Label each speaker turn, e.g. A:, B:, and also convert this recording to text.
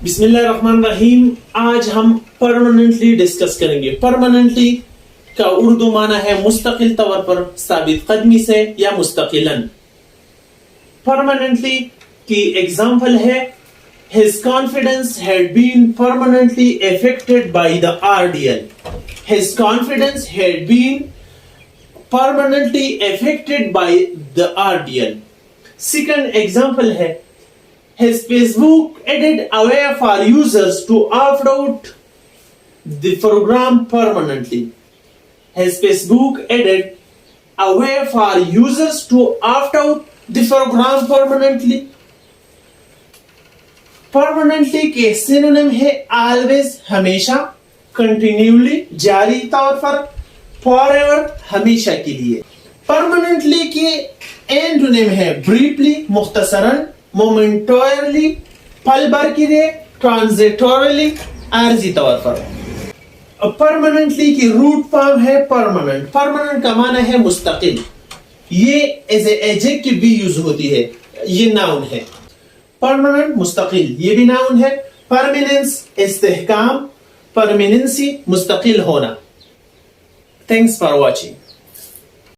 A: बिस्मिल्लाहिर्रहमानिर्रहीम। आज हम परमानेंटली डिस्कस करेंगे। परमानेंटली का उर्दू माना है मुस्तकिल तौर पर, साबित कदमी से या मुस्तकिलन। परमानेंटली की एग्जाम्पल है His confidence had been permanently affected by the ordeal. His confidence had been permanently affected by the ordeal. Second example है His Facebook added a way for users to opt out the program permanently. His Facebook added a way for users to opt out the program permanently. Permanently के synonym है always हमेशा, continually जारी तौर पर, forever हमेशा के लिए। Permanently के एंटोनिम है briefly मुख्तसरन, momentarily पल भर के लिए, transitorily आरजी तौर पर। परमानेंटली की रूट फॉर्म है परमानेंट। परमानेंट का माना है मुस्तकिल। ये एज ए एडजेक्टिव भी यूज होती है। ये नाउन है। परमानेंट मुस्तकिल, ये भी नाउन है। परमानेंस इस्तेहकाम, परमानेंसी मुस्तकिल होना। Thanks for watching.